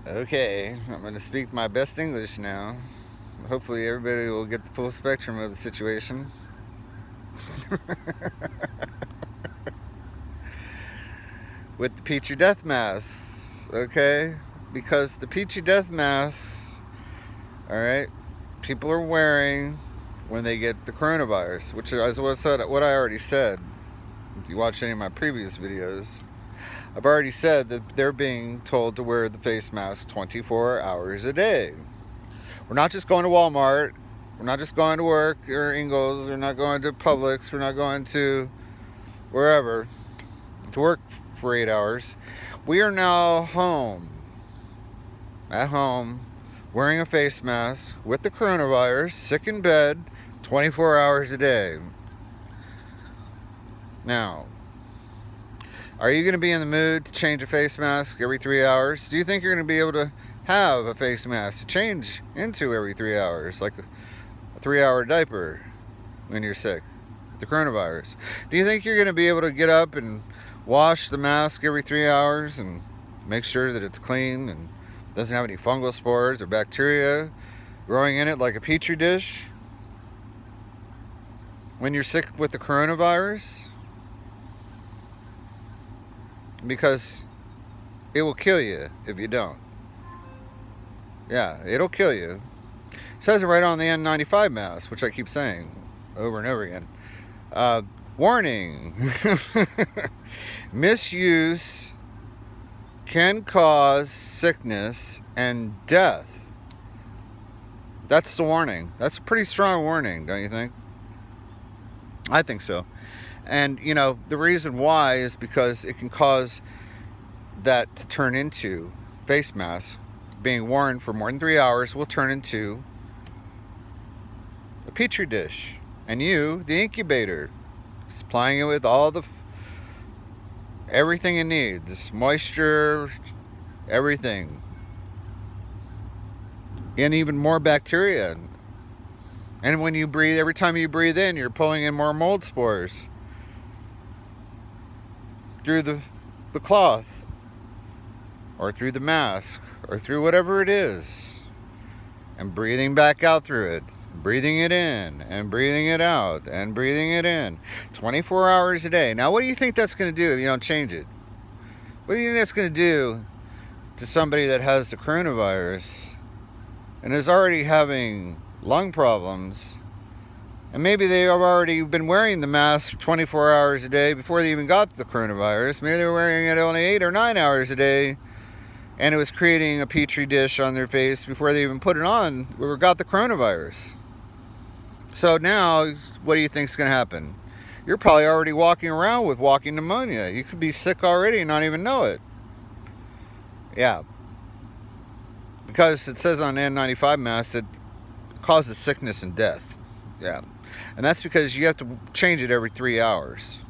Okay, I'm going to speak my best English now. Hopefully everybody will get the full spectrum of the situation. With the Petri death masks, okay? Because the Petri death masks, alright, people are wearing when they get the coronavirus, which is what I already said. If you watch any of my previous videos, I've already said that they're being told to wear the face mask 24 hours a day. We're not just going to Walmart. We're not just going to work or Ingles. We're not going to Publix. We're not going to wherever to work for 8 hours. We are now home, at home, wearing a face mask with the coronavirus, sick in bed, 24 hours a day. Now, are you going to be in the mood to change a face mask every 3 hours? Do you think you're going to be able to have a face mask to change into every 3 hours, like a 3-hour diaper when you're sick, the coronavirus? Do you think you're going to be able to get up and wash the mask every 3 hours and make sure that it's clean and doesn't have any fungal spores or bacteria growing in it like a petri dish when you're sick with the coronavirus? Because it will kill you if you don't. Yeah, it'll kill you. It says it right on the N95 mask, which I keep saying over and over again. Warning. Misuse can cause sickness and death. That's the warning. That's a pretty strong warning, don't you think? I think so. And, you know, the reason why is because it can cause that to turn into face masks. Being worn for more than 3 hours will turn into a petri dish. And you, the incubator, supplying it with all the everything it needs. Moisture, everything. And even more bacteria. And when you breathe, every time you breathe in, you're pulling in more mold spores through the cloth, or through the mask, or through whatever it is, and breathing back out through it, breathing it in, and breathing it out, and breathing it in, 24 hours a day. Now, what do you think that's going to do if you don't change it? What do you think that's going to do to somebody that has the coronavirus and is already having lung problems? And maybe they have already been wearing the mask 24 hours a day before they even got the coronavirus. Maybe they were wearing it only 8 or 9 hours a day, and it was creating a petri dish on their face before they even put it on or got the coronavirus. So now, what do you think is going to happen? You're probably already walking around with walking pneumonia. You could be sick already and not even know it. Yeah. Because it says on the N95 mask that it causes sickness and death. Yeah. And that's because you have to change it every 3 hours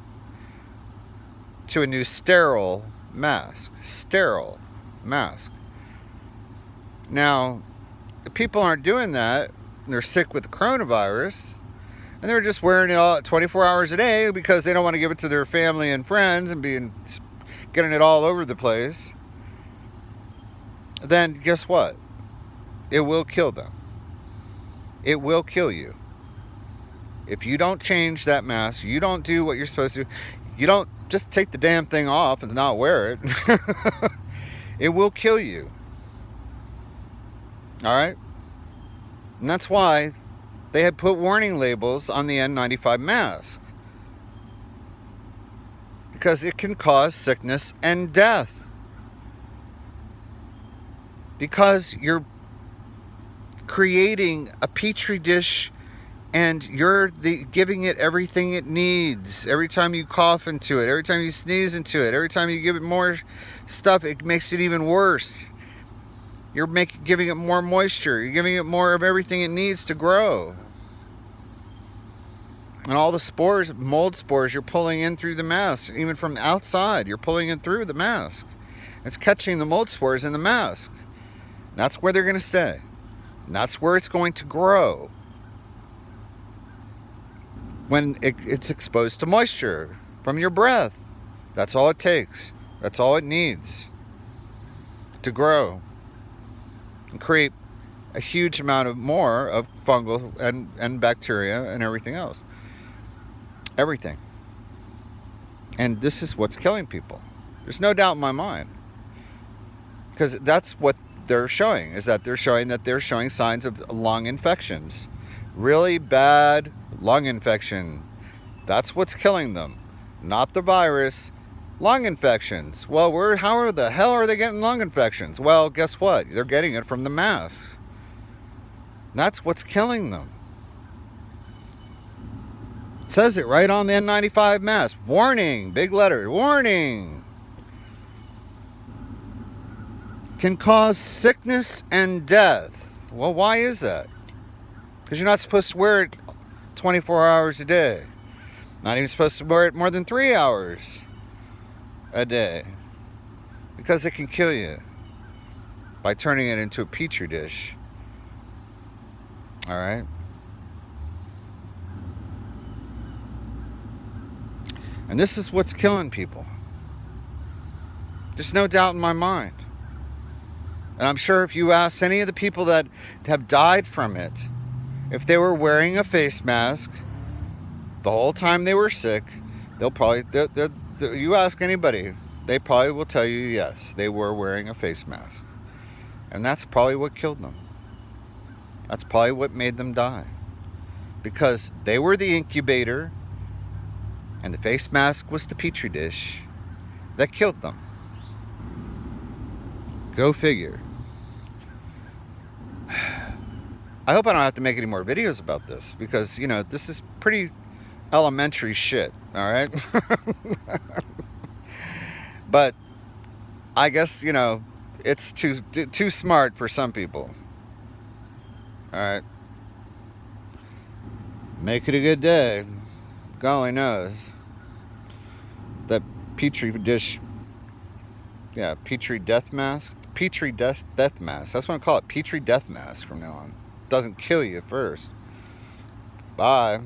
to a new sterile mask. Sterile mask. Now, if people aren't doing that, and they're sick with the coronavirus, and they're just wearing it all 24 hours a day because they don't want to give it to their family and friends and getting it all over the place, then guess what? It will kill them. It will kill you. If you don't change that mask, you don't do what you're supposed to do, you don't just take the damn thing off and not wear it, it will kill you. Alright? And that's why they had put warning labels on the N95 mask. Because it can cause sickness and death. Because you're creating a petri dish and you're giving it everything it needs. Every time you cough into it, every time you sneeze into it, every time you give it more stuff, it makes it even worse. You're giving it more moisture. You're giving it more of everything it needs to grow. And all the spores, mold spores, you're pulling in through the mask. Even from outside, you're pulling in through the mask. It's catching the mold spores in the mask. That's where they're going to stay. And that's where it's going to grow. When it's exposed to moisture from your breath. That's all it takes. That's all it needs to grow. and create a huge amount of more of fungal and bacteria and everything else. Everything. And this is what's killing people. There's no doubt in my mind. Because that's what they're showing, is that they're showing signs of lung infections. Really bad lung infection. That's what's killing them. Not the virus. Lung infections. Well, how the hell are they getting lung infections? Well, guess what? They're getting it from the masks. That's what's killing them. It says it right on the N95 mask. Warning, big letter, warning. Can cause sickness and death. Well, why is that? Because you're not supposed to wear it 24 hours a day. Not even supposed to wear it more than 3 hours a day. Because it can kill you by turning it into a Petri dish. All right? And this is what's killing people. There's no doubt in my mind. And I'm sure if you ask any of the people that have died from it, if they were wearing a face mask the whole time they were sick, they'll probably, you ask anybody, they probably will tell you yes, they were wearing a face mask. And that's probably what killed them. That's probably what made them die. Because they were the incubator, and the face mask was the Petri dish that killed them. Go figure. I hope I don't have to make any more videos about this, because, you know, this is pretty elementary shit, all right? But I guess, you know, it's too smart for some people. All right. Make it a good day. Golly knows. That Petri dish, yeah, Petri death mask. Petri death mask. That's what I call it. Petri death mask from now on. Doesn't kill you at first. Bye.